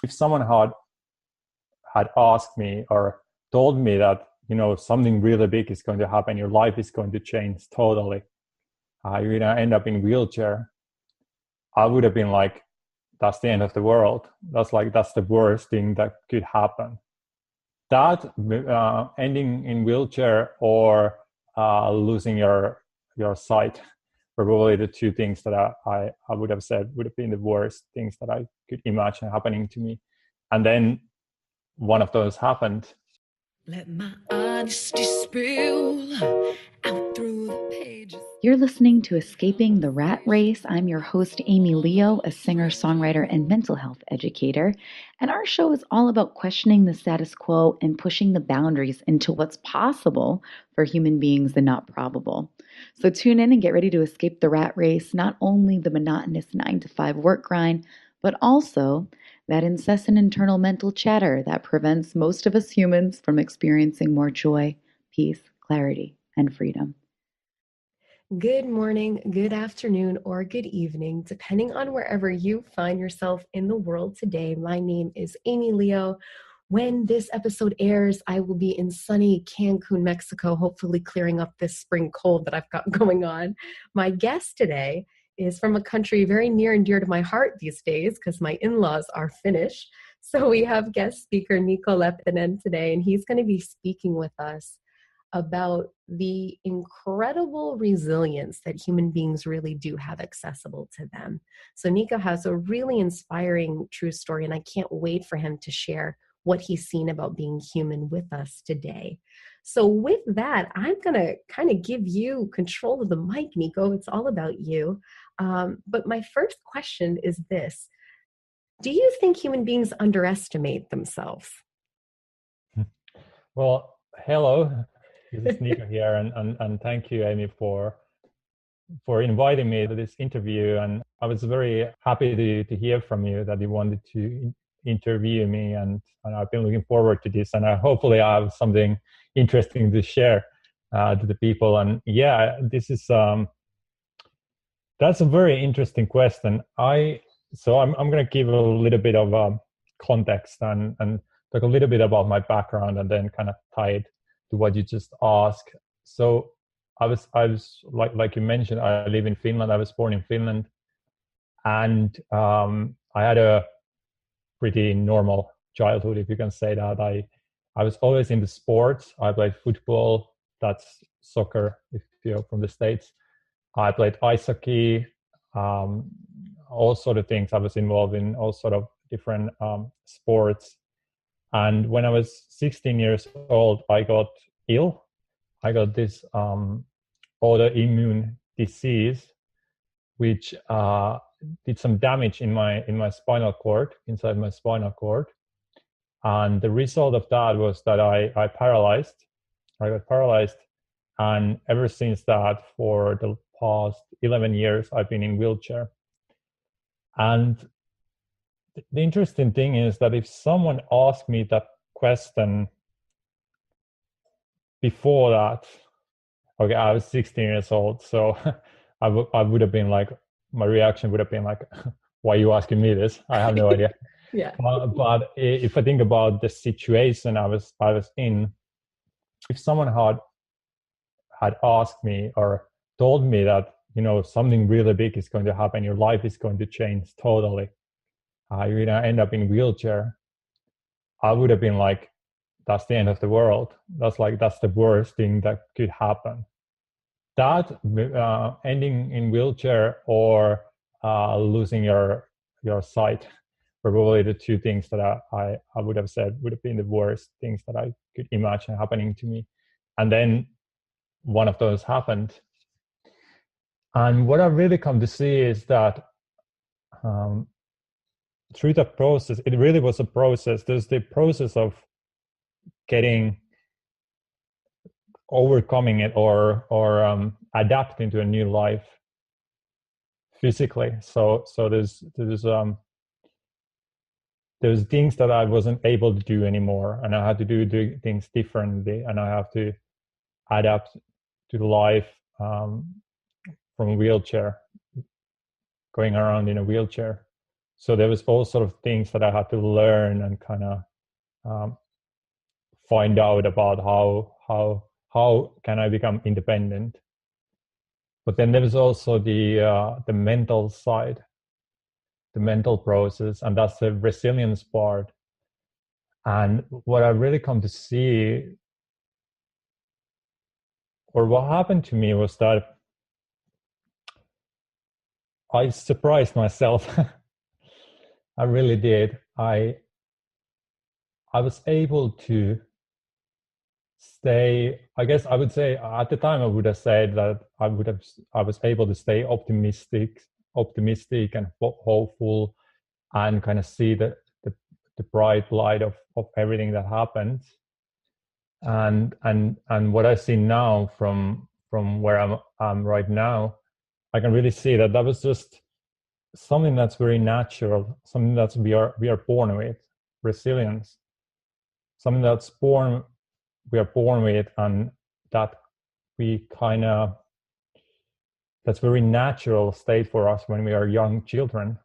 If someone had asked me or told me that, something really big is going to happen, your life is going to change totally, you're going to end up in a wheelchair, I would have been like, that's the end of the world. That's the worst thing that could happen. That ending in wheelchair or losing your sight were probably the two things that I would have said would have been the worst things that I could imagine happening to me. And then one of those happened. Let my honesty spill out through the pages. You're listening to Escaping the Rat Race. I'm your host, Amy Leo, a singer-songwriter and mental health educator. And our show is all about questioning the status quo and pushing the boundaries into what's possible for human beings and not probable. So tune in and get ready to escape the rat race, not only the monotonous 9-to-5 work grind, but also that incessant internal mental chatter that prevents most of us humans from experiencing more joy, peace, clarity, and freedom. Good morning, good afternoon, or good evening, depending on wherever you find yourself in the world today. My name is Amy Leo. When this episode airs, I will be in sunny Cancun, Mexico, hopefully clearing up this spring cold that I've got going on. My guest today is from a country very near and dear to my heart these days because my in-laws are Finnish. So we have guest speaker Niko Leppänen today, and he's going to be speaking with us about the incredible resilience that human beings really do have accessible to them. So Niko has a really inspiring true story, and I can't wait for him to share what he's seen about being human with us today. So with that, I'm going to kind of give you control of the mic, Niko. It's all about you. But my first question is this. Do you think human beings underestimate themselves? Well, hello. This is Niko here, and thank you, Amy, for inviting me to this interview. And I was very happy to hear from you that you wanted to interview me, and I've been looking forward to this. And hopefully I have something interesting to share to the people. And yeah, this is that's a very interesting question. I'm going to give a little bit of context and talk a little bit about my background, and then kind of tie it to what you just asked. So I was like you mentioned, I live in Finland. I was born in Finland, and I had a pretty normal childhood, if you can say that. I was always into sports. I played football. That's soccer, if you're from the States. I played ice hockey, all sort of things. I was involved in all sort of different sports. And when I was 16 years old, I got ill. I got this autoimmune disease, which did some damage in my spinal cord, inside my spinal cord. And the result of that was that I got paralyzed. And ever since that, for the past 11 years, I've been in wheelchair. And the interesting thing is that if someone asked me that question before that, okay, I was 16 years old, so I would have been like, my reaction would have been like, why are you asking me this? I have no idea. Yeah. But if I think about the situation I was in, if someone had asked me or told me that, something really big is going to happen, your life is going to change totally, you're going to end up in a wheelchair, I would have been like, that's the end of the world. That's the worst thing that could happen. That ending in wheelchair or losing your sight were probably the two things that I would have said would have been the worst things that I could imagine happening to me. And then one of those happened. And what I've really come to see is that through the process, it really was a process. There's the process of overcoming it or adapting to a new life physically. So there's things that I wasn't able to do anymore, and I had to do things differently, and I have to adapt to life from a wheelchair, going around in a wheelchair. So there was all sort of things that I had to learn and kind of find out about how can I become independent. But then there was also the mental side, the mental process, and that's the resilience part. And what I really come to see, or what happened to me, was that I surprised myself. I really did. I was able to stay, I guess I would say at the time I would have said that I was able to stay optimistic and hopeful, and kind of see the bright light of everything that happened. And what I see now from where I'm right now, I can really see that was just something that's very natural, something that we are born with, resilience, something we are born with, and that that's very natural state for us when we are young children.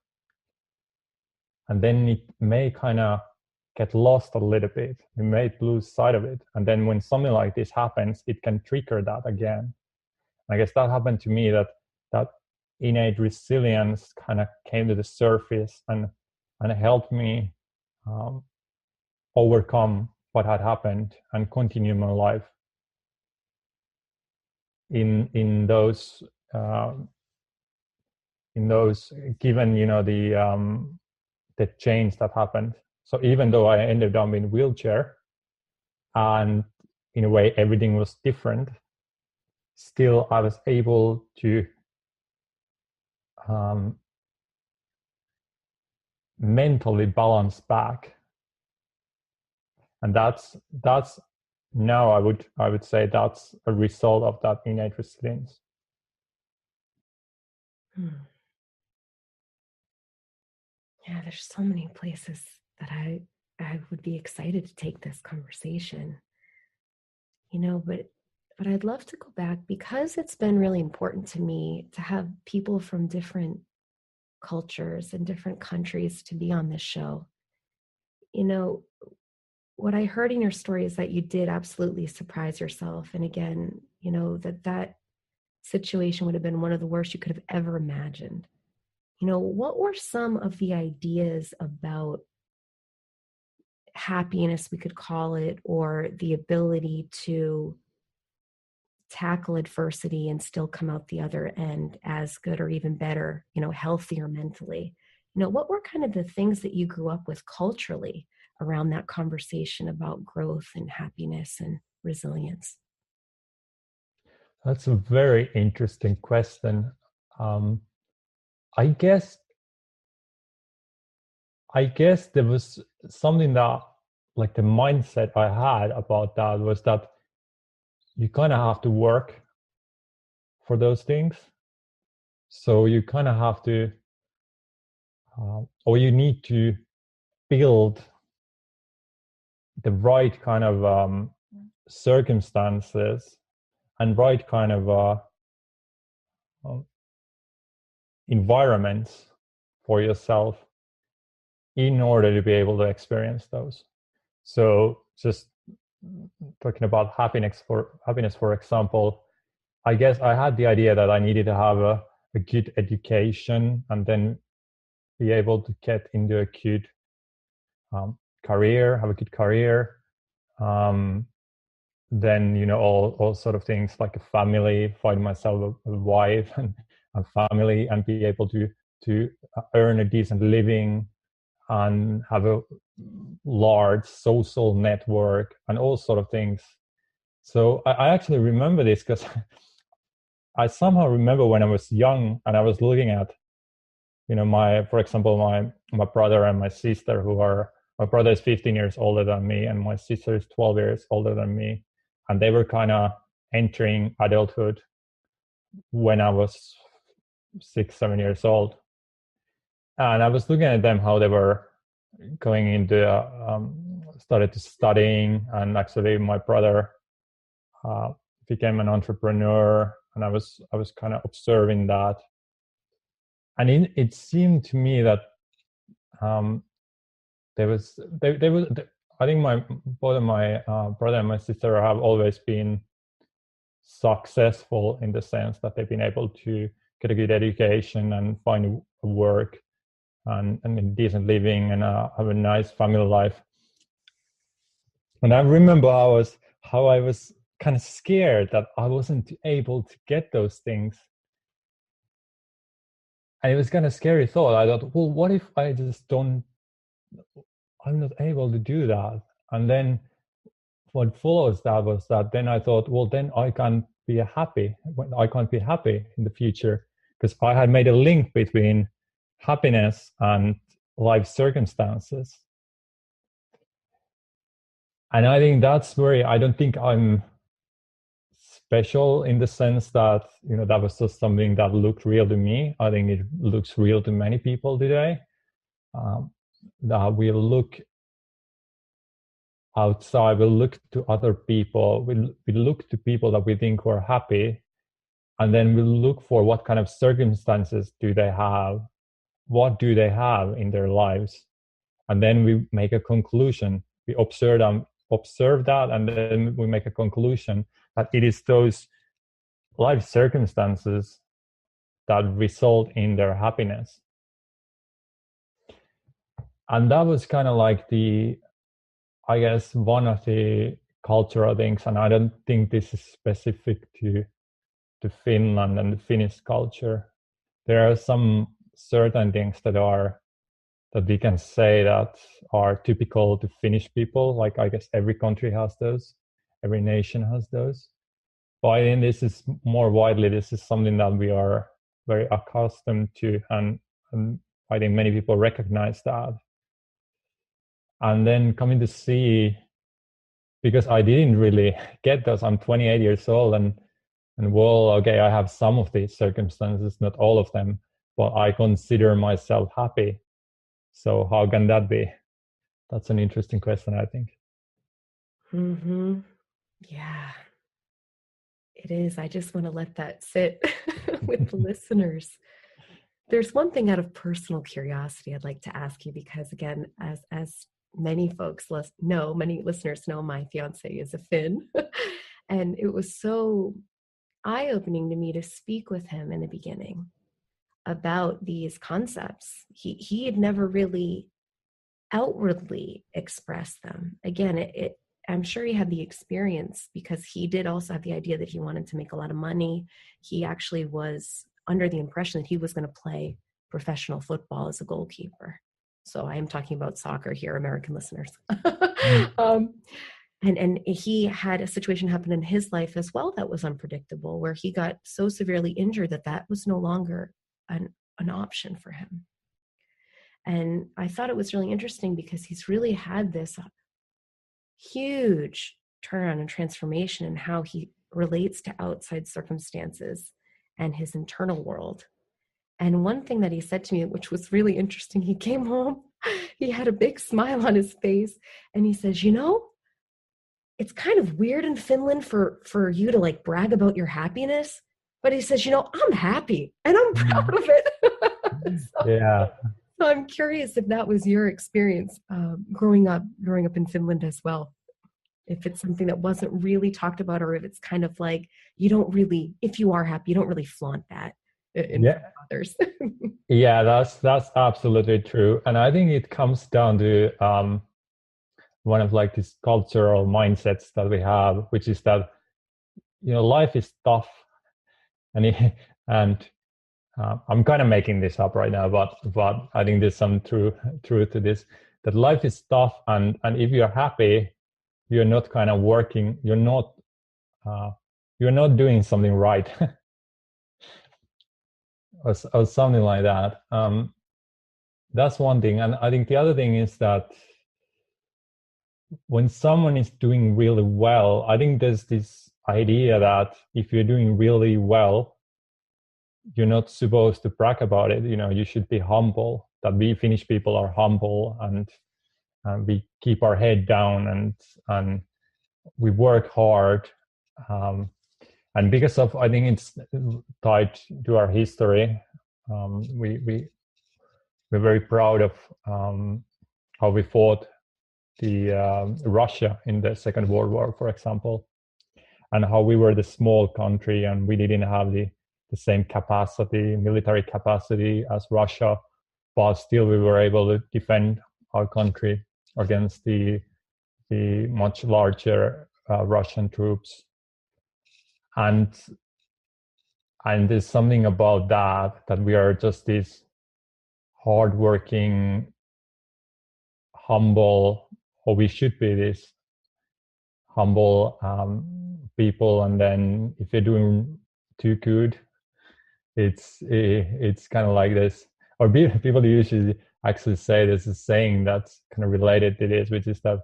And then it may kind of get lost a little bit. We may lose sight of it. And then when something like this happens, it can trigger that again. And I guess that happened to me, that innate resilience kind of came to the surface and helped me overcome what had happened and continue my life in those given the change that happened. So even though I ended up in a wheelchair and in a way everything was different, still I was able to mentally balance back. And that's now I would say that's a result of that innate resilience. Yeah, there's so many places that I would be excited to take this conversation. But I'd love to go back, because it's been really important to me to have people from different cultures and different countries to be on this show. What I heard in your story is that you did absolutely surprise yourself. And again, that situation would have been one of the worst you could have ever imagined. What were some of the ideas about happiness, we could call it, or the ability to tackle adversity and still come out the other end as good or even better, healthier mentally? What were kind of the things that you grew up with culturally around that conversation about growth and happiness and resilience? That's a very interesting question. I guess there was something that, like, the mindset I had about that was that you kind of have to work for those things. So you kind of have to, or you need to build the right kind of circumstances and right kind of environments for yourself in order to be able to experience those. So just talking about happiness, for example, I guess I had the idea that I needed to have a good education and then be able to get into a good career, have a good career. Then, all sort of things like a family, find myself a wife and a family, and be able to earn a decent living and have a large social network and all sort of things. So I actually remember this because I somehow remember when I was young and I was looking at, for example, my brother and my sister, my brother is 15 years older than me and my sister is 12 years older than me. And they were kind of entering adulthood when I was 6-7 years old. And I was looking at them, how they were going into, started to studying. And actually my brother became an entrepreneur, and I was kind of observing that. And it seemed to me that there was I think both of my brother and my sister have always been successful in the sense that they've been able to get a good education and find a work and a decent living and have a nice family life. And I remember how I was kind of scared that I wasn't able to get those things. And it was kind of scary thought. I thought, well, what if I just I'm not able to do that? And then what follows that was that then I thought, well, then I can't be happy. I can't be happy in the future, because I had made a link between happiness and life circumstances. And I think that's where I don't think I'm special in the sense that, that was just something that looked real to me. I think it looks real to many people today. That we look outside, we look to other people, we look to people that we think were happy, and then we look for what kind of circumstances do they have, what do they have in their lives, and then we make a conclusion. We observe that, and then we make a conclusion that it is those life circumstances that result in their happiness. And that was kind of like I guess, one of the cultural things, and I don't think this is specific to Finland and the Finnish culture. There are some certain things that we can say that are typical to Finnish people. Like, I guess every country has those, every nation has those. But I think this is more widely, this is something that we are very accustomed to, and I think many people recognize that. And then coming to see, because I didn't really get those, I'm 28 years old, and well, okay, I have some of these circumstances, not all of them, but I consider myself happy. So how can that be? That's an interesting question, I think. Mm-hmm. Yeah, it is. I just want to let that sit with the listeners. There's one thing out of personal curiosity I'd like to ask you, because again, as many folks know, many listeners know, my fiance is a Finn. And it was so eye-opening to me to speak with him in the beginning about these concepts. He had never really outwardly expressed them. Again, I'm sure he had the experience, because he did also have the idea that he wanted to make a lot of money. He actually was under the impression that he was going to play professional football as a goalkeeper. So I am talking about soccer here, American listeners. And he had a situation happen in his life as well that was unpredictable, where he got so severely injured that was no longer an option for him. And I thought it was really interesting, because he's really had this huge turnaround and transformation in how he relates to outside circumstances and his internal world. And one thing that he said to me, which was really interesting, he came home, he had a big smile on his face, and he says, it's kind of weird in Finland for you to like brag about your happiness. But he says, I'm happy and I'm proud of it. So I'm curious if that was your experience growing up in Finland as well. If it's something that wasn't really talked about, or if it's kind of like, if you are happy, you don't really flaunt that in front of others. Yeah, that's absolutely true. And I think it comes down to one of like these cultural mindsets that we have, which is that, life is tough. And I'm kind of making this up right now, but I think there's some truth to this, that life is tough. And if you're happy, you're not kind of working, you're not doing something right. or something like that. That's one thing. And I think the other thing is that when someone is doing really well, I think there's this idea that if you're doing really well, you're not supposed to brag about it. You should be humble, that we Finnish people are humble, and we keep our head down, and we work hard. And because of, I think it's tied to our history, we're very proud of how we fought the Russia in the Second World War, for example, and how we were the small country and we didn't have the same capacity, military capacity as Russia, but still we were able to defend our country against the much larger Russian troops. And there's something about that we are just these hardworking, humble, or we should be this humble people. And then if you're doing too good, it's kind of like this. Or people usually actually say there's a saying that's kind of related to this, which is that,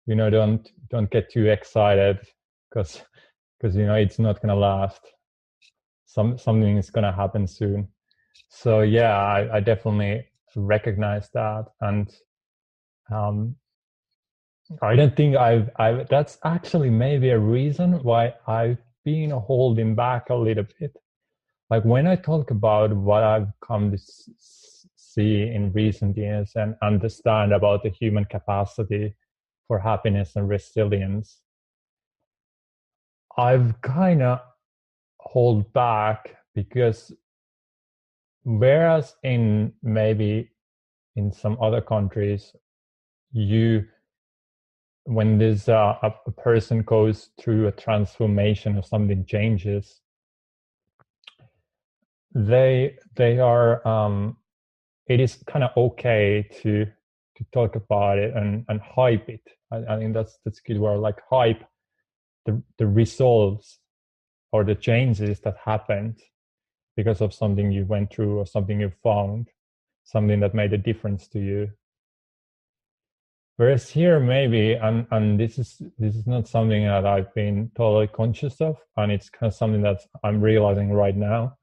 you know, don't get too excited because you know it's not gonna last. Something is gonna happen soon. So yeah, I definitely recognize that, and I don't think I've that's actually maybe a reason why I've been holding back a little bit. Like when I talk about what I've come to see in recent years and understand about the human capacity for happiness and resilience, I've kind of hold back because whereas in maybe in some other countries, when there's a person goes through a transformation or something changes, they are it is kind of okay to talk about it and hype it. I think that's a good word, like hype the results or the changes that happened because of something you went through or something you found, something that made a difference to you. Whereas here maybe, and this is not something that I've been totally conscious of, and it's kind of something that I'm realizing right now,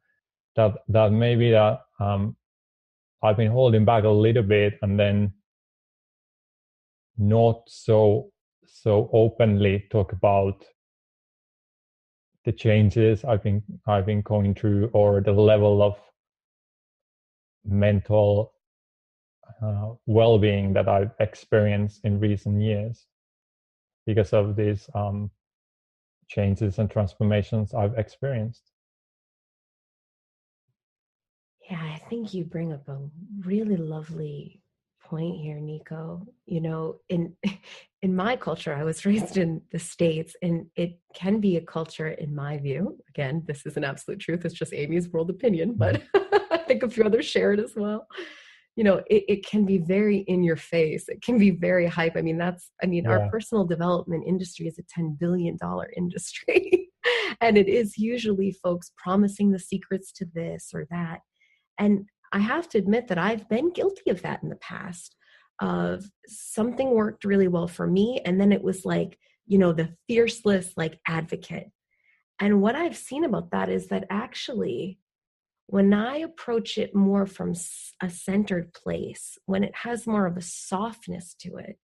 that maybe that I've been holding back a little bit and then not so openly talk about the changes I've been going through or the level of mental well-being that I've experienced in recent years because of these changes and transformations I've experienced. Yeah, I think you bring up a really lovely point here, Niko. You know, in my culture, I was raised in the States, and it can be a culture, in my view. Again, this is an absolute truth. It's just Amy's world opinion, but I think a few others share it as well. You know, it can be very in your face. It can be very hype. I mean, our personal development industry is a $10 billion industry. And it is usually folks promising the secrets to this or that. And I have to admit that I've been guilty of that in the past, of something worked really well for me. And then it was like, you know, the fierceless like advocate. And what I've seen about that is that actually, when I approach it more from a centered place, when it has more of a softness to it,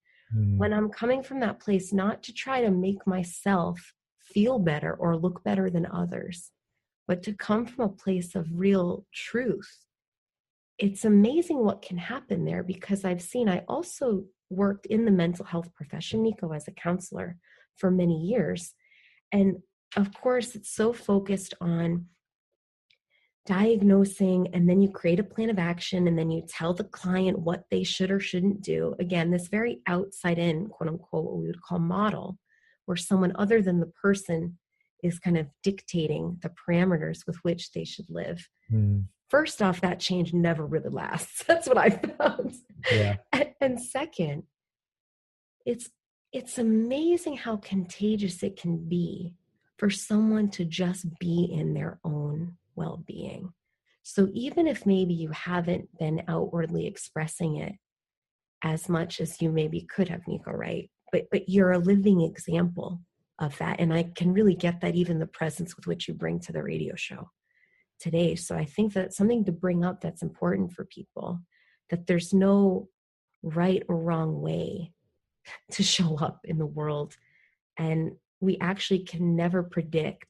when I'm coming from that place, not to try to make myself feel better or look better than others, but to come from a place of real truth, it's amazing what can happen there, because I also worked in the mental health profession, Niko, as a counselor for many years. And of course, it's so focused on diagnosing, and then you create a plan of action, and then you tell the client what they should or shouldn't do. Again, this very outside in, quote unquote, what we would call model, where someone other than the person is kind of dictating the parameters with which they should live. First off, that change never really lasts. That's what I found. Yeah. And second, it's amazing how contagious it can be for someone to just be in their own well-being. So even if maybe you haven't been outwardly expressing it as much as you maybe could have, Niko, right? But you're a living example of that. And I can really get that, even the presence with which you bring to the radio show today. So I think that's something to bring up that's important for people, that there's no right or wrong way to show up in the world. And we actually can never predict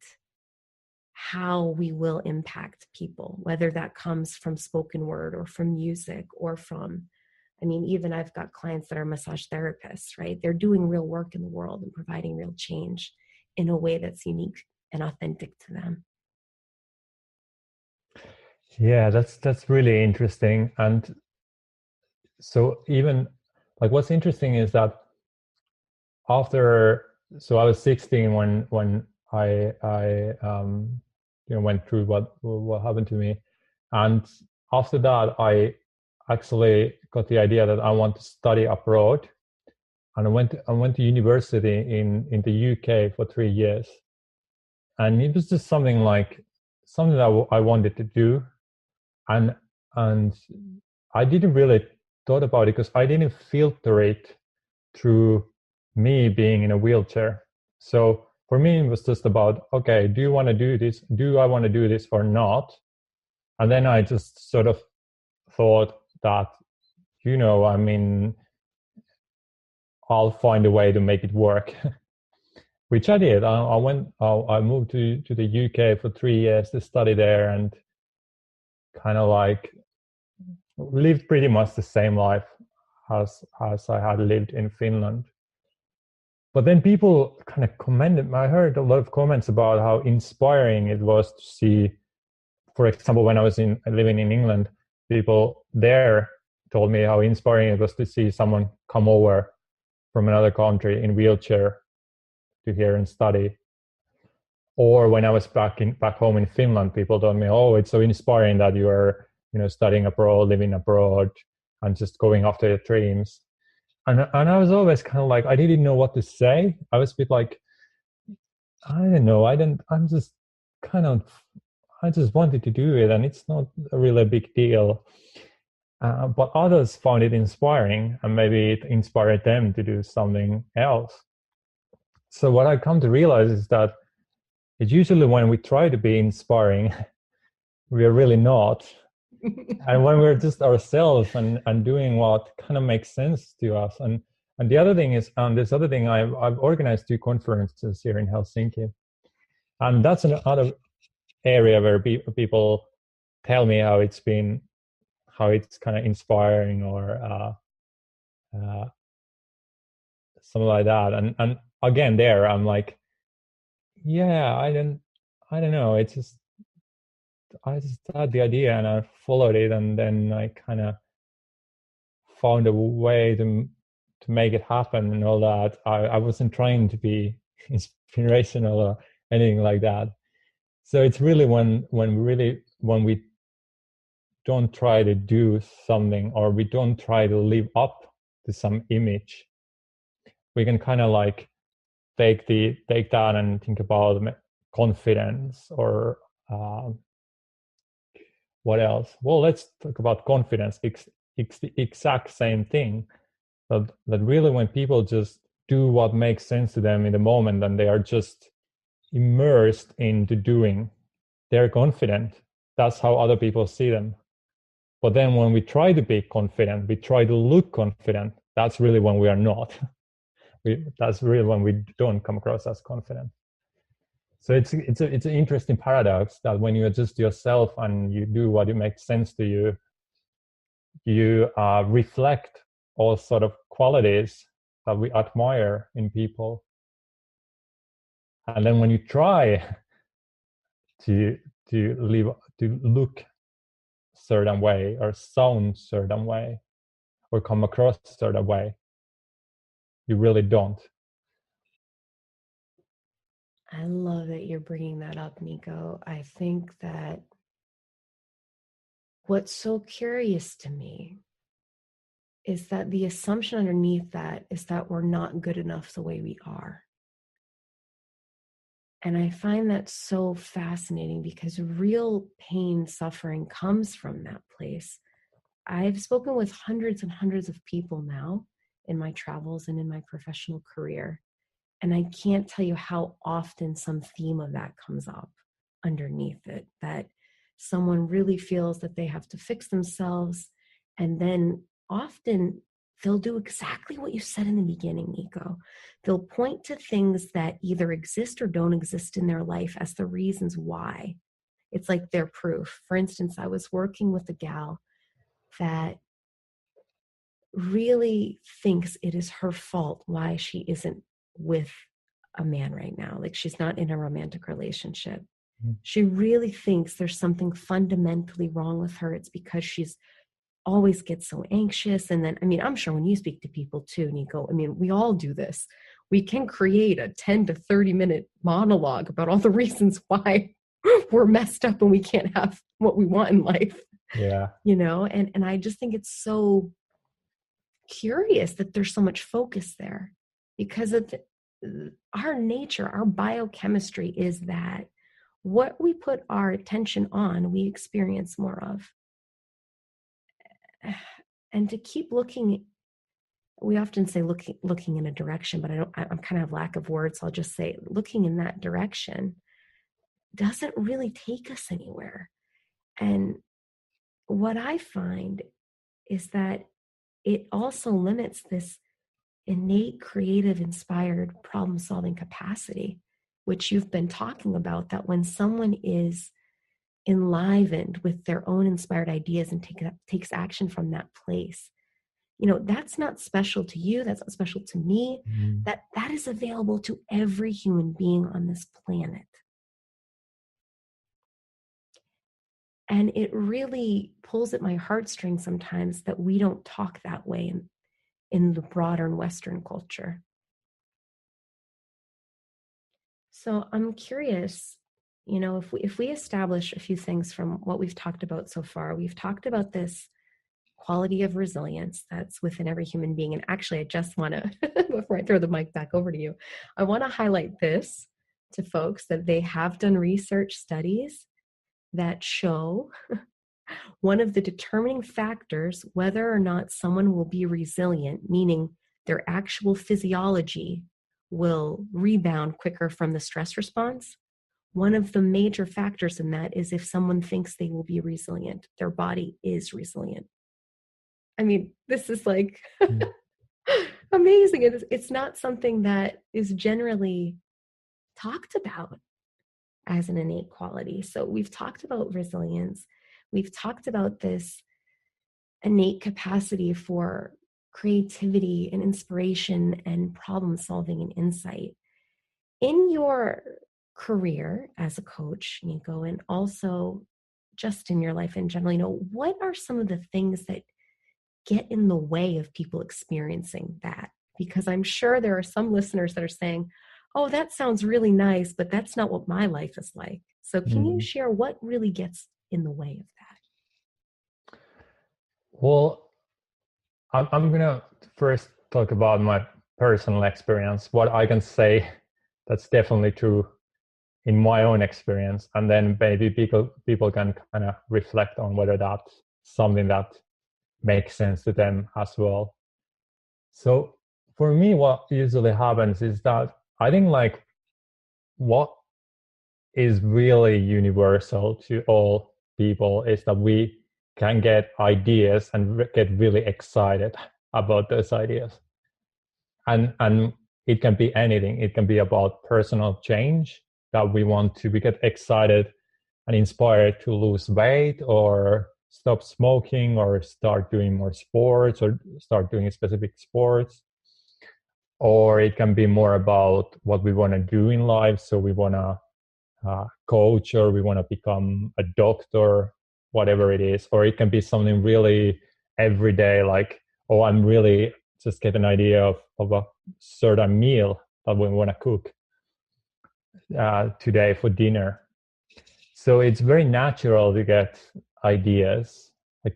how we will impact people, whether that comes from spoken word or from music or from, I mean, even I've got clients that are massage therapists, right? They're doing real work in the world and providing real change in a way that's unique and authentic to them. Yeah, that's really interesting. And so even like what's interesting is that so I was 16 when I went through what happened to me, and after that I actually got the idea that I want to study abroad, and I went to university in the UK for 3 years, and it was just something that I wanted to do, and I didn't really thought about it because I didn't filter it through me being in a wheelchair. So for me, it was just about, okay, do you want to do this? Do I want to do this or not? And then I just sort of thought that, I mean, I'll find a way to make it work, which I did. I moved to the UK for 3 years to study there and kind of like lived pretty much the same life as I had lived in Finland. But then people kind of commented, I heard a lot of comments about how inspiring it was to see, for example, when I was living in England, people there told me how inspiring it was to see someone come over from another country in wheelchair to here and study. Or when I was back home in Finland, people told me, oh, it's so inspiring that you are, studying abroad, living abroad, and just going after your dreams. And I was always kind of like, I didn't know what to say. I was a bit like, I don't know. I'm just kind of, I just wanted to do it, and it's not a really big deal. But others found it inspiring, and maybe it inspired them to do something else. So what I come to realize is that it's usually when we try to be inspiring, we are really not. And when we're just ourselves and doing what kind of makes sense to us. And the other thing is, this other thing, I've organized 2 conferences here in Helsinki. And that's another area where people tell me how it's kind of inspiring or something like that. And again, there, I'm like, yeah, I don't know. I just had the idea and I followed it, and then I kind of found a way to make it happen and all that. I wasn't trying to be inspirational or anything like that. So it's really when we don't try to do something, or we don't try to live up to some image, we can kind of like take that and think about confidence or what else? Well, let's talk about confidence. It's the exact same thing. That really when people just do what makes sense to them in the moment and they are just immersed into doing, they're confident. That's how other people see them. But then when we try to be confident, we try to look confident, that's really when we are not. That's really when we don't come across as confident. So it's an interesting paradox that when you adjust yourself and you do what makes sense to you, you reflect all sort of qualities that we admire in people. And then when you try to look certain way or sound certain way or come across certain way, you really don't. I love that you're bringing that up, Niko. I think that what's so curious to me is that the assumption underneath that is that we're not good enough the way we are. And I find that so fascinating because real pain, suffering comes from that place. I've spoken with hundreds and hundreds of people now in my travels and in my professional career. And I can't tell you how often some theme of that comes up underneath it, that someone really feels that they have to fix themselves. And then often they'll do exactly what you said in the beginning, Niko. They'll point to things that either exist or don't exist in their life as the reasons why. It's like their proof. For instance, I was working with a gal that really thinks it is her fault why she isn't with a man right now. Like, she's not in a romantic relationship. She really thinks there's something fundamentally wrong with her. It's because she's always gets so anxious. And then, I mean, I'm sure when you speak to people too, Niko, I mean, we all do this. We can create a 10 to 30-minute monologue about all the reasons why we're messed up and we can't have what we want in life. Yeah. You know, and I just think it's so curious that there's so much focus there, because of our nature, our biochemistry is that what we put our attention on, we experience more of. And to keep looking, we often say looking in a direction, but I'm kind of lack of words. So I'll just say looking in that direction doesn't really take us anywhere. And what I find is that it also limits this innate, creative, inspired problem-solving capacity, which you've been talking about, that when someone is enlivened with their own inspired ideas and takes action from that place, you know, that's not special to you, that's not special to me, that is available to every human being on this planet. And it really pulls at my heartstrings sometimes that we don't talk that way in the broader Western culture. So I'm curious, you know, if we establish a few things from what we've talked about so far. We've talked about this quality of resilience that's within every human being. And actually, I just want to, before I throw the mic back over to you, I want to highlight this to folks, that they have done research studies that show one of the determining factors whether or not someone will be resilient, meaning their actual physiology will rebound quicker from the stress response. One of the major factors in that is if someone thinks they will be resilient, their body is resilient. I mean, this is like amazing. It's not something that is generally talked about as an innate quality. So we've talked about resilience. We've talked about this innate capacity for creativity and inspiration and problem solving and insight. In your career as a coach, Niko, and also just in your life in general, you know, what are some of the things that get in the way of people experiencing that? Because I'm sure there are some listeners that are saying, oh, that sounds really nice, but that's not what my life is like. So can you share what really gets in the way of that? Well, I'm going to first talk about my personal experience, what I can say that's definitely true in my own experience. And then maybe people can kind of reflect on whether that's something that makes sense to them as well. So for me, what usually happens is that I think like what is really universal to all people is that we can get ideas and get really excited about those ideas. And it can be anything. It can be about personal change that we get excited and inspired to lose weight or stop smoking or start doing more sports or start doing specific sports. Or it can be more about what we want to do in life. So we want to coach, or we want to become a doctor, whatever it is. Or it can be something really everyday, like, oh, I'm really just get an idea of a certain meal that we want to cook today for dinner. So it's very natural to get ideas, like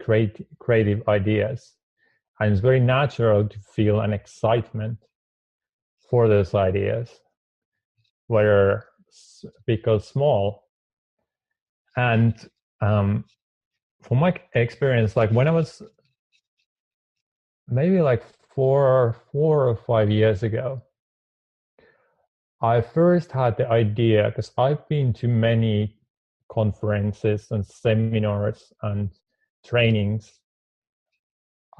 creative ideas. And it's very natural to feel an excitement for those ideas, whether big or small. And from my experience, like when I was maybe like 4 or 5 years ago, I first had the idea, because I've been to many conferences and seminars and trainings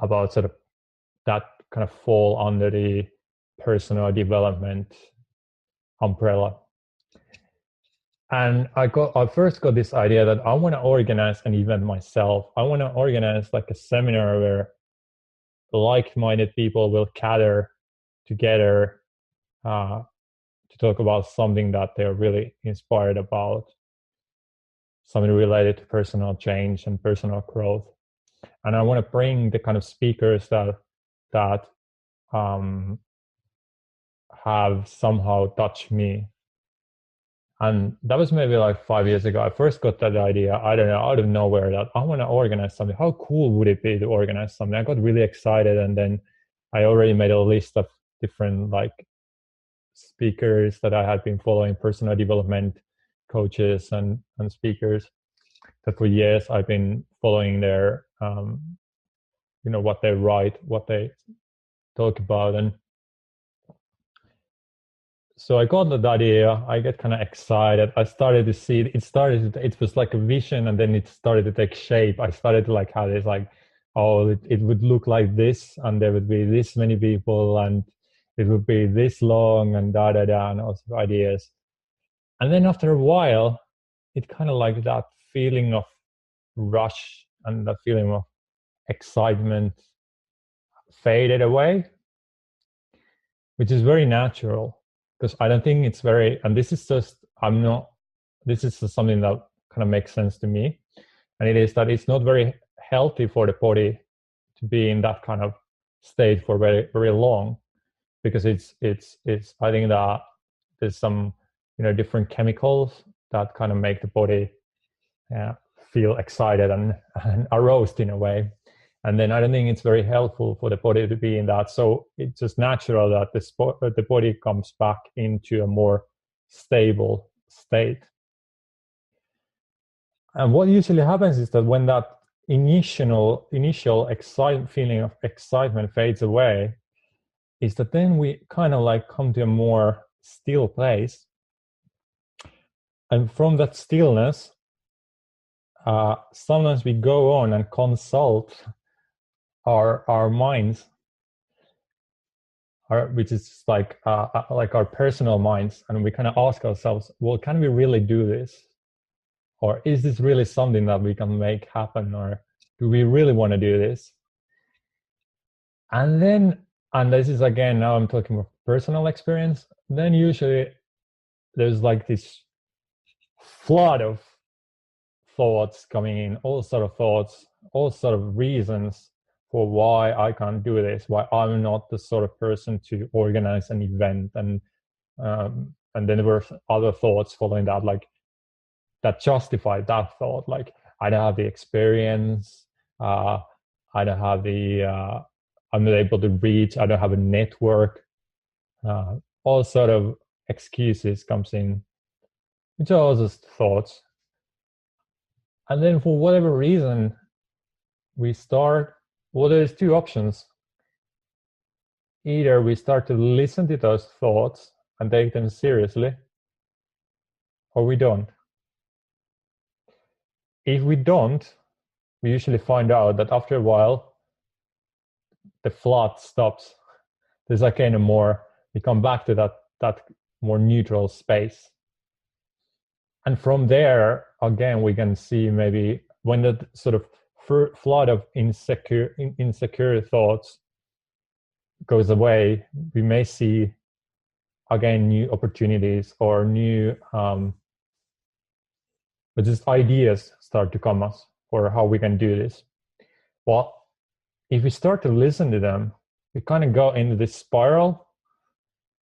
about sort of that kind of fall under the personal development umbrella. And I first got this idea that I want to organize an event myself. I want to organize like a seminar where like-minded people will gather together to talk about something that they're really inspired about, something related to personal change and personal growth. And I want to bring the kind of speakers that have somehow touched me. And that was maybe like 5 years ago. I first got that idea, I don't know, out of nowhere, that I want to organize something. How cool would it be to organize something? I got really excited, and then I already made a list of different like speakers that I had been following, personal development coaches and speakers that for years I've been following their, what they write, what they talk about. And so I got that idea. I get kind of excited. I started to see it was like a vision, and then it started to take shape. I started to like have this like, it would look like this, and there would be this many people, and it would be this long, and and all sorts of ideas. And then after a while, it kind of like that feeling of rush and that feeling of excitement faded away, which is very natural. Because I don't think it's and this is just something that kind of makes sense to me. And it is that it's not very healthy for the body to be in that kind of state for very, very long, because it's I think that there's some, different chemicals that kind of make the body feel excited and aroused in a way. And then I don't think it's very helpful for the body to be in that. So it's just natural that the body comes back into a more stable state. And what usually happens is that when that initial feeling of excitement fades away, is that then we kind of like come to a more still place. And from that stillness, sometimes we go on and consult our minds, which is like our personal minds, and we kind of ask ourselves, well, can we really do this, or is this really something that we can make happen, or do we really want to do this? And this is again, now I'm talking about personal experience, then usually there's like this flood of thoughts coming in, all sort of thoughts, all sort of reasons for why I can't do this, why I'm not the sort of person to organize an event. And then there were other thoughts following that, like that justified that thought, like I don't have the experience, I don't have I'm not able to reach, I don't have a network, all sort of excuses comes in, which are all just thoughts. And then for whatever reason, there's two options. Either we start to listen to those thoughts and take them seriously, or we don't. If we don't, we usually find out that after a while, the flood stops. There's again we come back to that more neutral space. And from there, again, we can see maybe when that sort of flood of insecure thoughts goes away, we may see again new opportunities or new but just ideas start to come us for how we can do this. Well, if we start to listen to them, we kind of go into this spiral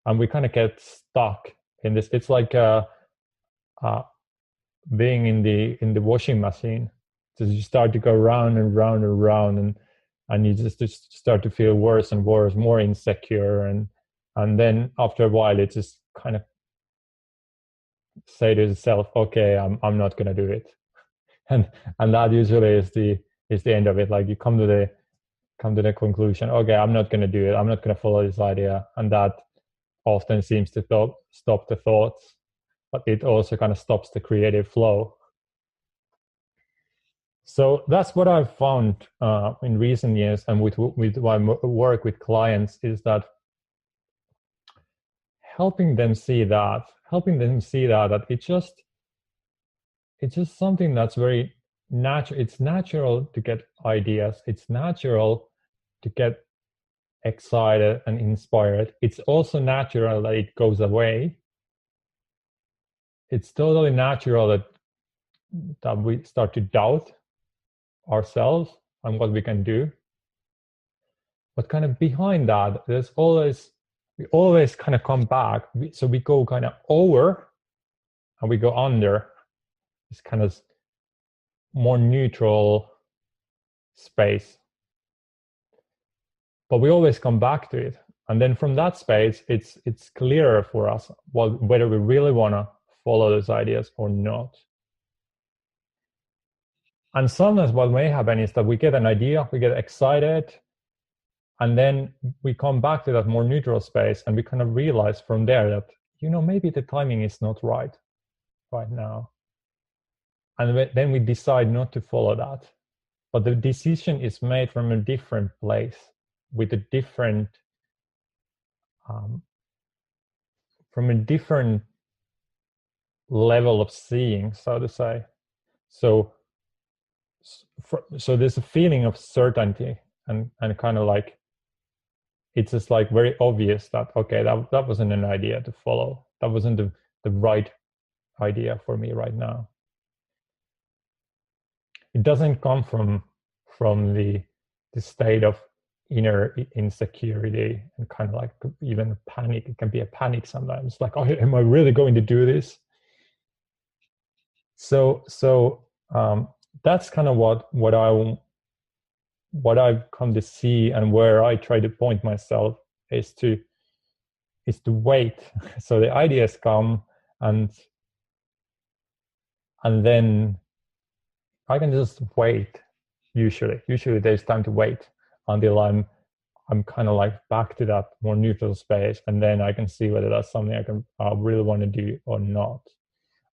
and we kind of get stuck in this. It's like being in the washing machine. So you start to go round and round and round, and you just start to feel worse and worse, more insecure, and then after a while, it just kind of say to yourself, okay, I'm not gonna do it, and that usually is the end of it. Like you come to the conclusion, okay, I'm not gonna do it, I'm not gonna follow this idea, and that often seems to stop the thoughts, but it also kind of stops the creative flow. So that's what I've found in recent years, and with my work with clients, is that helping them see that it's just something that's very natural. It's natural to get ideas. It's natural to get excited and inspired. It's also natural that it goes away. It's totally natural that we start to doubt ourselves and what we can do. But kind of behind that, we always kind of come back. So we go kind of over and we go under this kind of more neutral space. But we always come back to it. And then from that space, it's clearer for us whether we really want to follow those ideas or not. And sometimes what may happen is that we get an idea, we get excited, and then we come back to that more neutral space and we kind of realize from there that, maybe the timing is not right now. And then we decide not to follow that. But the decision is made from a different place, with a different, from a different level of seeing, so to say. So there's a feeling of certainty and kind of like, it's just like very obvious that, okay, that wasn't an idea to follow. That wasn't the right idea for me right now. It doesn't come from the state of inner insecurity and kind of like even panic. It can be a panic sometimes, like, oh, am I really going to do this? So that's kind of what I've come to see, and where I try to point myself is to wait. So the ideas come, and then I can just wait. Usually there's time to wait until I'm kind of like back to that more neutral space, and then I can see whether that's something I really want to do or not.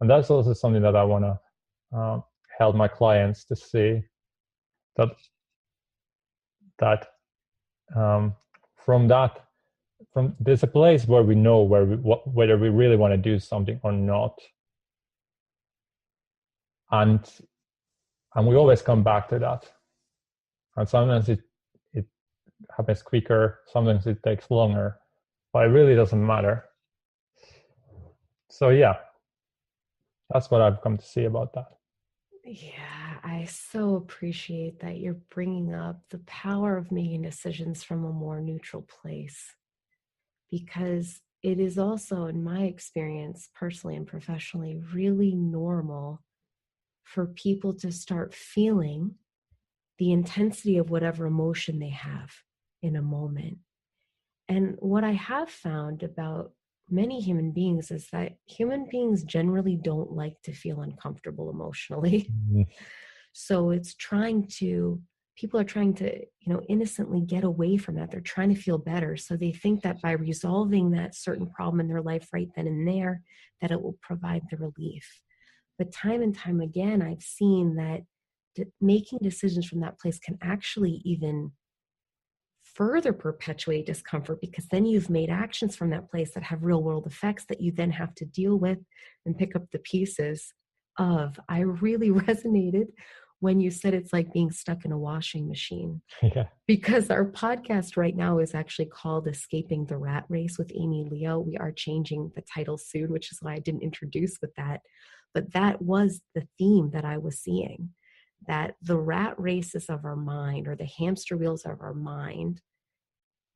And that's also something that I want to help my clients to see, that from there's a place where we know whether we really want to do something or not, and we always come back to that. And sometimes it happens quicker, sometimes it takes longer, but it really doesn't matter. So yeah, that's what I've come to see about that. Yeah, I so appreciate that you're bringing up the power of making decisions from a more neutral place, because it is also, in my experience, personally and professionally, really normal for people to start feeling the intensity of whatever emotion they have in a moment. And what I have found about many human beings is that human beings generally don't like to feel uncomfortable emotionally. Mm-hmm. So people are trying to, innocently get away from that. They're trying to feel better. So they think that by resolving that certain problem in their life right then and there, that it will provide the relief. But time and time again, I've seen that making decisions from that place can actually even further perpetuate discomfort, because then you've made actions from that place that have real world effects that you then have to deal with and pick up the pieces of. I really resonated when you said it's like being stuck in a washing machine. Yeah. Because our podcast right now is actually called Escaping the Rat Race with Amy Leo. We are changing the title soon, which is why I didn't introduce with that. But that was the theme that I was seeing, that the rat races of our mind, or the hamster wheels of our mind,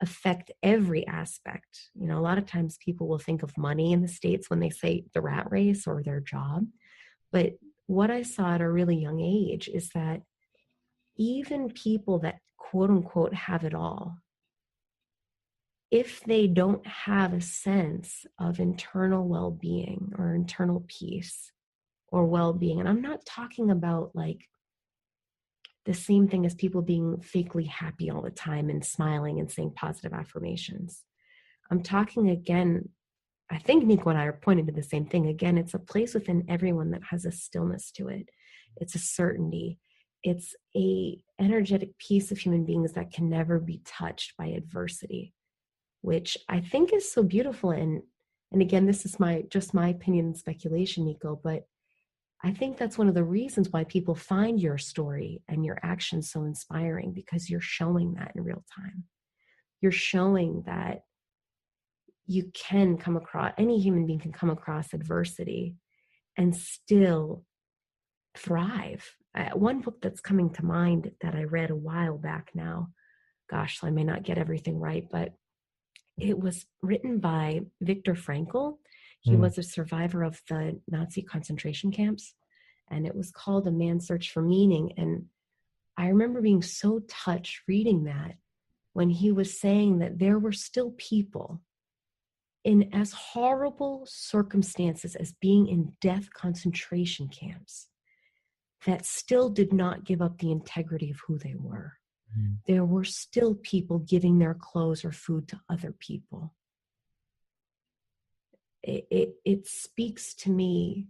affect every aspect. A lot of times people will think of money in the States when they say the rat race or their job. But what I saw at a really young age is that even people that quote unquote have it all, if they don't have a sense of internal well-being or internal peace or well-being, and I'm not talking about like the same thing as people being fakely happy all the time and smiling and saying positive affirmations. I'm talking again, I think Niko and I are pointing to the same thing. Again, it's a place within everyone that has a stillness to it. It's a certainty. it's a energetic piece of human beings that can never be touched by adversity, which I think is so beautiful. And again, this is just my opinion and speculation, Niko, but I think that's one of the reasons why people find your story and your actions so inspiring, because you're showing that in real time. You're showing that you can come across, any human being can come across adversity and still thrive. One book that's coming to mind that I read a while back now, gosh, I may not get everything right, but it was written by Viktor Frankl. He was a survivor of the Nazi concentration camps, and it was called A Man's Search for Meaning. And I remember being so touched reading that when he was saying that there were still people in as horrible circumstances as being in death concentration camps that still did not give up the integrity of who they were. There were still people giving their clothes or food to other people. It speaks to me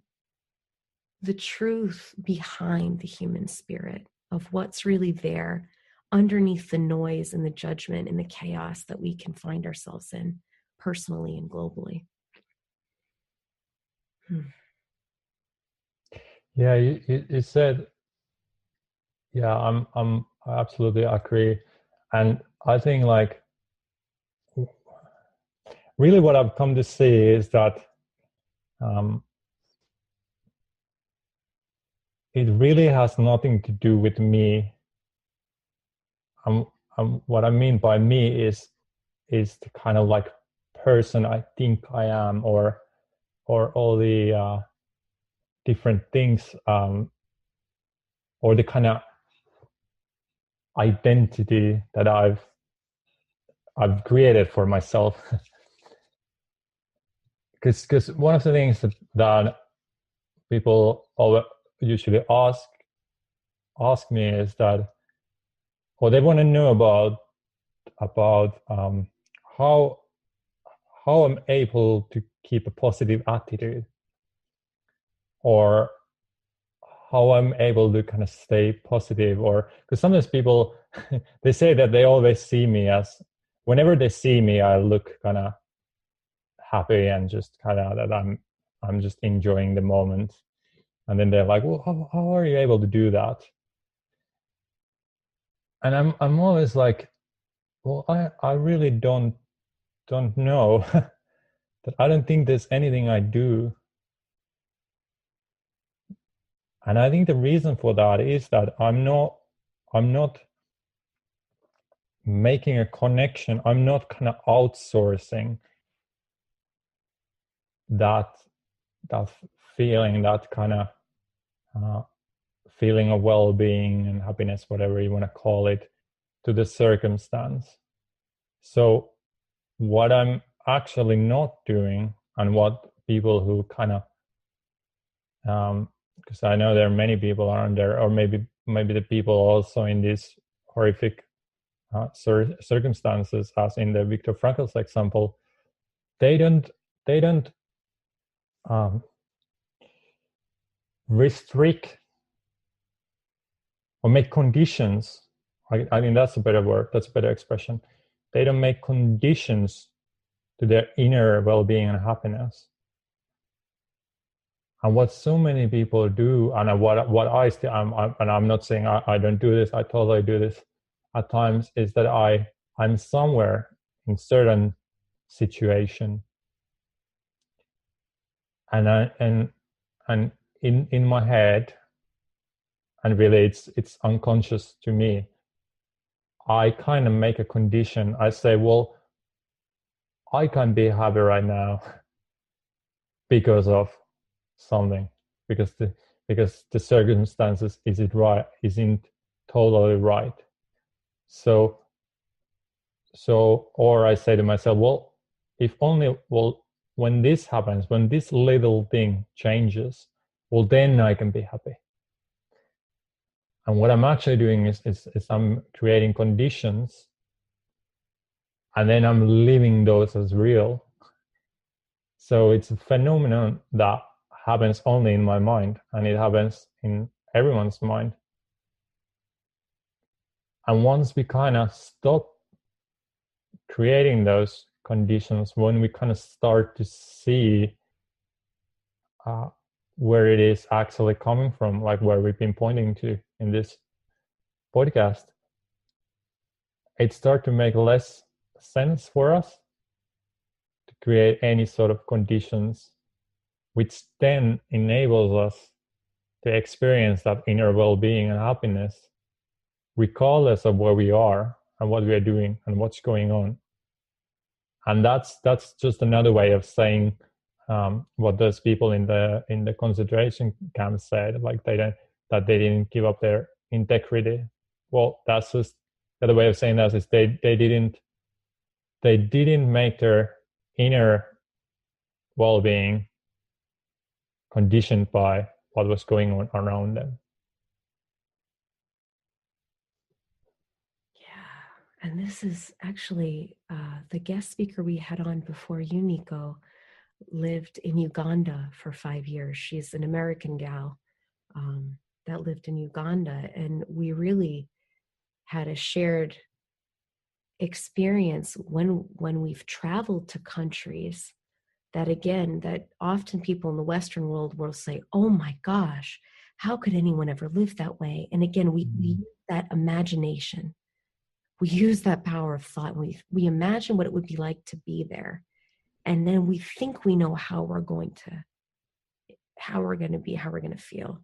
the truth behind the human spirit of what's really there underneath the noise and the judgment and the chaos that we can find ourselves in personally and globally. Yeah, you said, yeah, I absolutely agree. And I think like really what I've come to see is that it really has nothing to do with me. What I mean by me is the kind of like person I think I am, or all the different things, or the kind of identity that I've created for myself. Because one of the things that people usually ask me is that, or they want to know about how I'm able to keep a positive attitude, or how I'm able to kind of stay positive. Or because sometimes people they say that they always see me as, whenever they see me, I look kind of happy and just kind of that I'm just enjoying the moment. And then they're like, well, how are you able to do that? And I'm always like, well, I really don't know. That I don't think there's anything I do. And I think the reason for that is that I'm not making a connection. I'm not kind of outsourcing that feeling, that kind of feeling of well-being and happiness, whatever you want to call it, to the circumstance. So what I'm actually not doing, and what people who kind of, because I know there are many people around there, or maybe the people also in these horrific circumstances, as in the Viktor Frankl's example, they don't restrict or make conditions. I think that's a better word. That's a better expression. They don't make conditions to their inner well-being and happiness. And what so many people do, and what I still, and I'm not saying I don't do this. I totally do this at times. Is that I'm somewhere in certain situation, and in my head, and really it's unconscious to me, I kind of make a condition. I say, well, I can't be happy right now because of something, because the circumstances isn't totally right. So or I say to myself, well, if only, well, when this happens, when this little thing changes, well, then I can be happy. And what I'm actually doing is I'm creating conditions, and then I'm living those as real. So it's a phenomenon that happens only in my mind, and it happens in everyone's mind. And once we kind of stop creating those conditions, when we kind of start to see where it is actually coming from, like where we've been pointing to in this podcast, it starts to make less sense for us to create any sort of conditions, which then enables us to experience that inner well-being and happiness, regardless of where we are and what we are doing and what's going on. And that's just another way of saying what those people in the concentration camps said, like they didn't give up their integrity. Well, that's just the other way of saying that is they didn't make their inner well-being conditioned by what was going on around them. Yeah, and this is actually the guest speaker we had on before you, Niko, lived in Uganda for 5 years. She's an American gal that lived in Uganda, and we really had a shared experience when we've traveled to countries that often people in the Western world will say, oh my gosh, how could anyone ever live that way? And again, we use that imagination. We use that power of thought. We imagine what it would be like to be there. And then we think we know how we're going to be, how we're going to feel.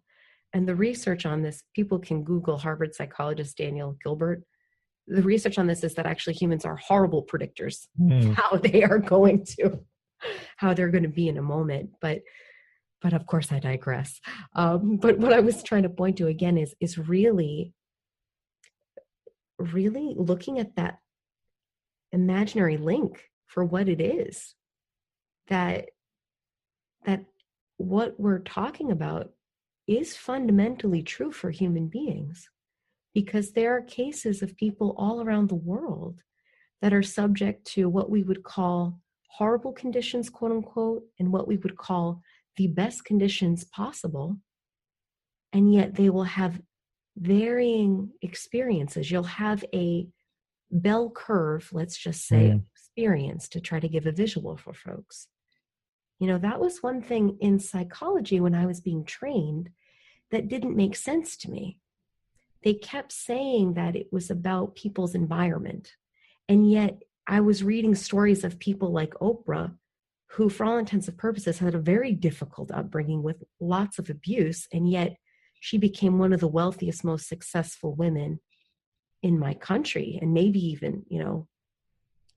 And the research on this, people can Google Harvard psychologist Daniel Gilbert. The research on this is that actually humans are horrible predictors of how they're going to be in a moment. But of course I digress. But what I was trying to point to again is really looking at that imaginary link for what it is, that what we're talking about is fundamentally true for human beings, because there are cases of people all around the world that are subject to what we would call horrible conditions, quote unquote, and what we would call the best conditions possible. And yet they will have varying experiences. You'll have a bell curve, let's just say, experience, to try to give a visual for folks. You know, that was one thing in psychology when I was being trained that didn't make sense to me. They kept saying that it was about people's environment. And yet I was reading stories of people like Oprah, who for all intents and purposes had a very difficult upbringing with lots of abuse. And yet she became one of the wealthiest, most successful women in my country, and maybe even, you know,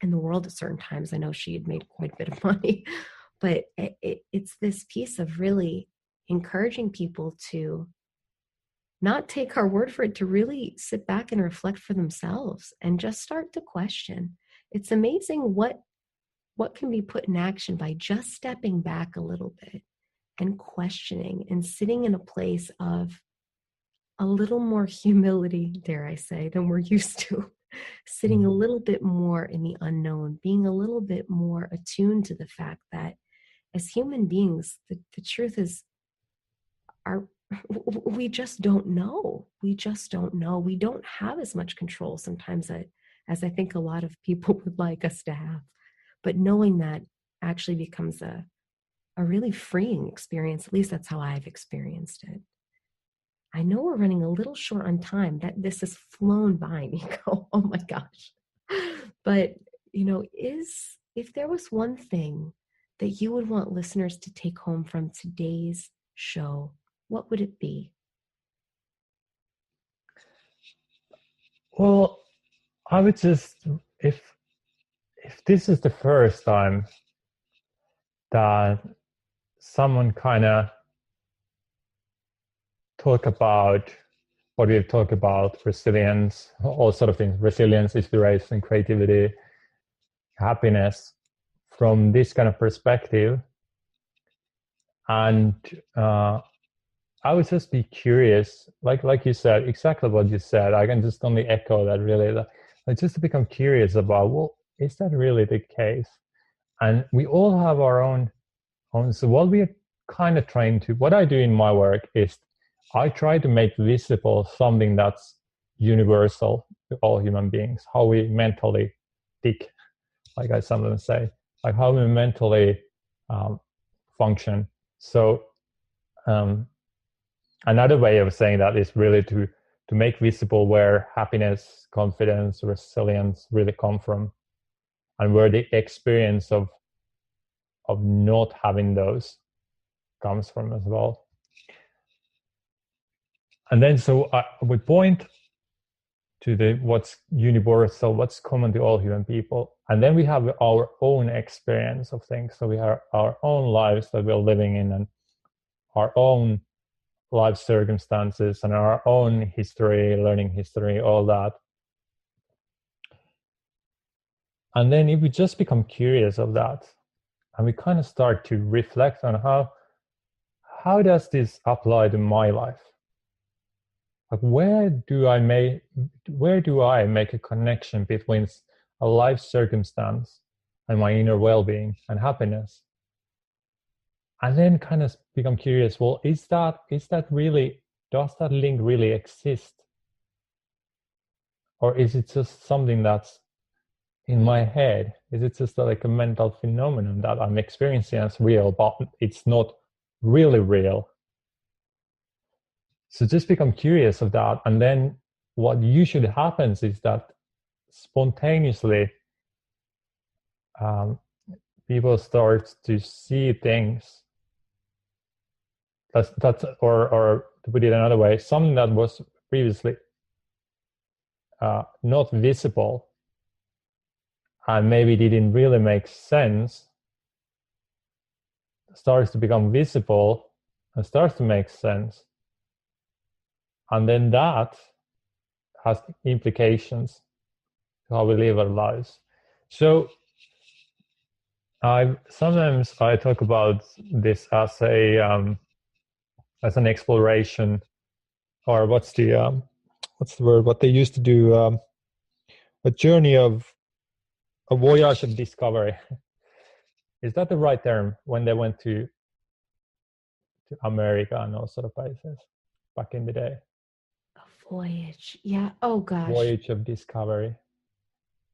in the world at certain times. I know she had made quite a bit of money, but it's this piece of really encouraging people to not take our word for it, to really sit back and reflect for themselves and just start to question. It's amazing what can be put in action by just stepping back a little bit and questioning and sitting in a place of a little more humility, dare I say, than we're used to. Sitting a little bit more in the unknown, being a little bit more attuned to the fact that as human beings, the truth is, we just don't know. We just don't know. We don't have as much control sometimes as I think a lot of people would like us to have. But knowing that actually becomes a really freeing experience. At least that's how I've experienced it. I know we're running a little short on time. That this has flown by, Niko. Oh my gosh. But, you know, if there was one thing that you would want listeners to take home from today's show, what would it be? Well, I would just, if this is the first time that someone kind of talk about what we've talked about, resilience, all sort of things, resilience, inspiration, creativity, happiness, from this kind of perspective. And I would just be curious, like you said, exactly what you said. I can just only echo that, really. Like, just to become curious about, well, is that really the case? And we all have our own. So what we are kind of trying to, what I do in my work is I try to make visible something that's universal to all human beings, how we mentally tick, like I sometimes say, like how we mentally function. So another way of saying that is really to make visible where happiness, confidence, resilience really come from, and where the experience of not having those comes from as well. And then so we point to what's universal, what's common to all human people. And then we have our own experience of things. So we have our own lives that we're living in, and our own life circumstances, and our own history, learning history, all that. And then if we just become curious of that, and we kind of start to reflect on how does this apply to my life? Like where do I make a connection between a life circumstance and my inner well-being and happiness? And then kind of become curious, well, does that link really exist? Or is it just something that's in my head? Is it just like a mental phenomenon that I'm experiencing as real, but it's not really real? So just become curious of that. And then what usually happens is that spontaneously people start to see things that's or to put it another way, something that was previously not visible and maybe didn't really make sense, starts to become visible and starts to make sense. And then that has implications to how we live our lives. So sometimes I talk about this as an exploration, or what's the word? What they used to do, a journey of a voyage of discovery. Is that the right term? When they went to America and all sort of places back in the day. A voyage, yeah. Oh gosh. Voyage of discovery.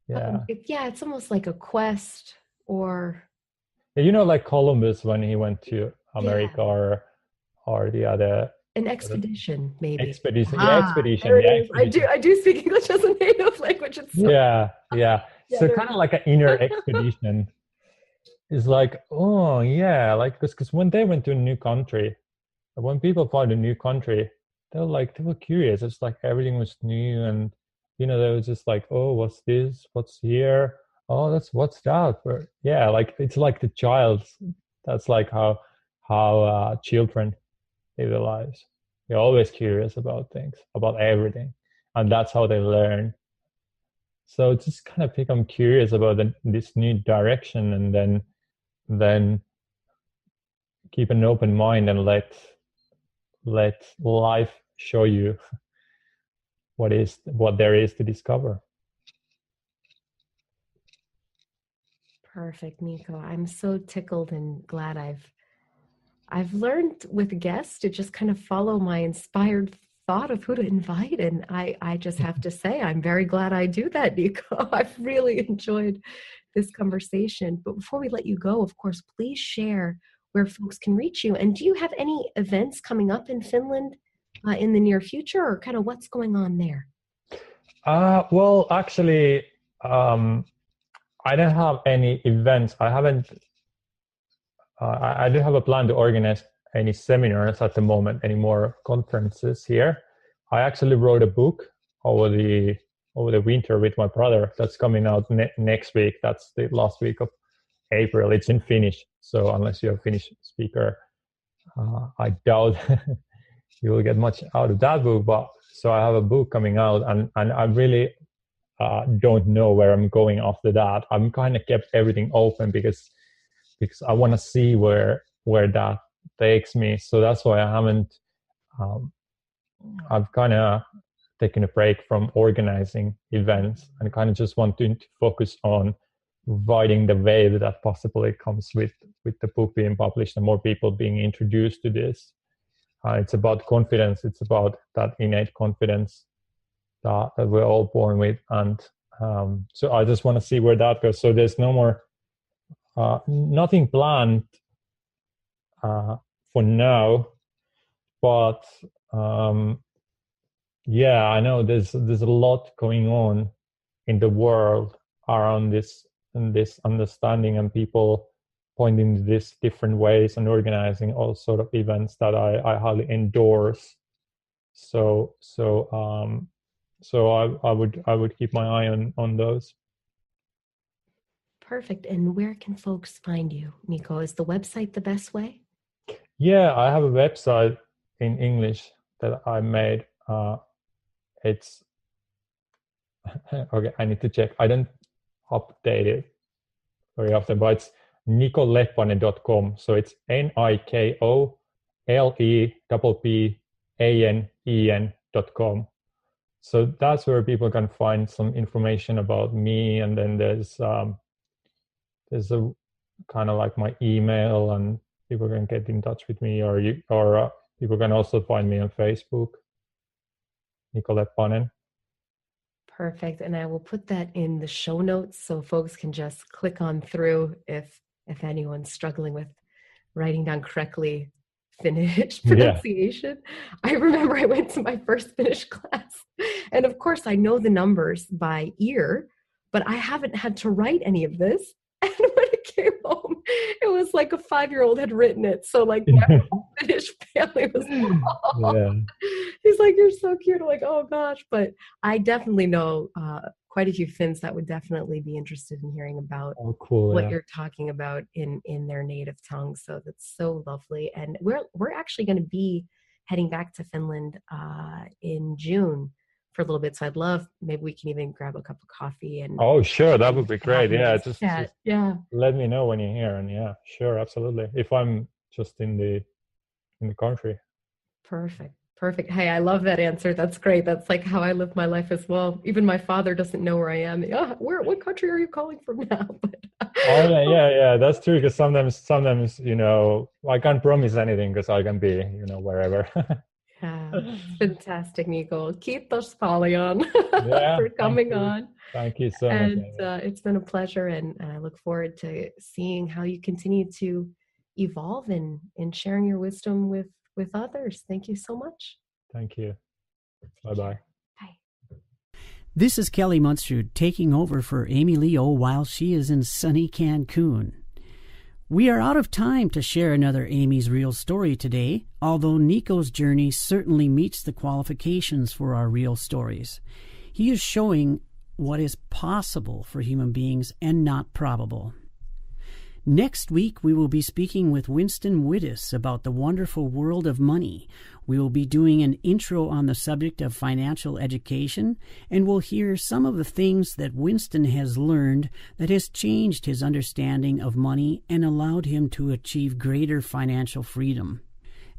Yeah. It's almost like a quest, or like Columbus when he went to America, or the other. An expedition, maybe. Expedition. Expedition. I do speak English as a native language. Yeah. So kind of like an inner expedition. Is like, oh yeah, like because when they went to a new country, when people found a new country, they were curious. It's like everything was new, and they were just like, oh, what's this? What's here? Oh, what's that? But yeah, like it's like the child. That's like how children live their lives. They're always curious about things, about everything, and that's how they learn. So just kind of become curious about this new direction, and then keep an open mind and let life show you what there is to discover. Perfect, Niko. I'm so tickled and glad I've learned with guests to just kind of follow my inspired thought of who to invite. And I just have to say, I'm very glad I do that, Niko. I've really enjoyed this conversation. But before we let you go, of course, please share where folks can reach you. And do you have any events coming up in Finland in the near future, or kind of what's going on there? Well, actually, I don't have any events. I haven't. I don't have a plan to organize any seminars at the moment, any more conferences here. I actually wrote a book over the winter with my brother. That's coming out next week. That's the last week of April. It's in Finnish, so unless you're a Finnish speaker, I doubt you will get much out of that book. But so I have a book coming out, and I really don't know where I'm going after that. I'm kind of kept everything open because I want to see where that takes me. So that's why I haven't. I've kind of taken a break from organizing events and kind of just want to focus on riding the wave that possibly comes with the book being published and more people being introduced to this. It's about confidence. It's about that innate confidence that we're all born with. And so I just want to see where that goes. So there's no more, nothing planned for now, but yeah, I know there's a lot going on in the world around this understanding, and people pointing to this different ways and organizing all sort of events that I highly endorse. So I would keep my eye on those. Perfect. And where can folks find you, Niko? Is the website the best way? Yeah, I have a website in English that I made. It's okay. I need to check. I don't update it very often, but it's nikoleppanen.com. So it's NIKOLEPPANEN.com. So that's where people can find some information about me, and then there's a kind of like my email, and people can get in touch with me, or people can also find me on Facebook, Niko Leppänen. Perfect. And I will put that in the show notes so folks can just click on through if anyone's struggling with writing down correctly Finnish pronunciation. Yeah. I remember I went to my first Finnish class, and of course I know the numbers by ear, but I haven't had to write any of this. And when it came home, it was like a 5-year-old had written it. So like my whole Finnish family was, yeah. He's like, you're so cute. I'm like, oh gosh. But I definitely know quite a few Finns that would definitely be interested in hearing about what you're talking about in their native tongue. So that's so lovely. And we're actually going to be heading back to Finland in June for a little bit. So I'd love, maybe we can even grab a cup of coffee and sure, that would be great. Yeah, just yeah, let me know when you're here, and yeah, sure, absolutely, if I'm just in the country. Perfect. Hey, I love that answer. That's great. That's like how I live my life as well. Even my father doesn't know where I am. What country are you calling from now? But, yeah, that's true, because sometimes I can't promise anything, because I can be wherever. Yeah, fantastic, Niko. Kiitos paljon for coming on. Thank you so much. And it's been a pleasure, and I look forward to seeing how you continue to evolve in sharing your wisdom with others. Thank you so much. Thank you. Bye-bye. Bye. This is Kelly Munster taking over for Amy Leo while she is in sunny Cancun. We are out of time to share another Amy's Real Story today, although Niko's journey certainly meets the qualifications for our real stories. He is showing what is possible for human beings and not probable. Next week, we will be speaking with Winston Wittes about the wonderful world of money. We will be doing an intro on the subject of financial education, and we'll hear some of the things that Winston has learned that has changed his understanding of money and allowed him to achieve greater financial freedom.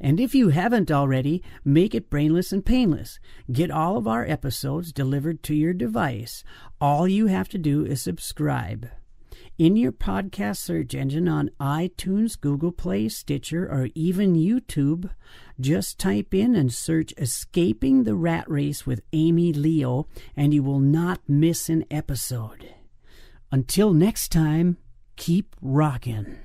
And if you haven't already, make it brainless and painless. Get all of our episodes delivered to your device. All you have to do is subscribe. In your podcast search engine on iTunes, Google Play, Stitcher, or even YouTube, just type in and search Escaping the Rat Race with Amy Leo, and you will not miss an episode. Until next time, keep rockin'.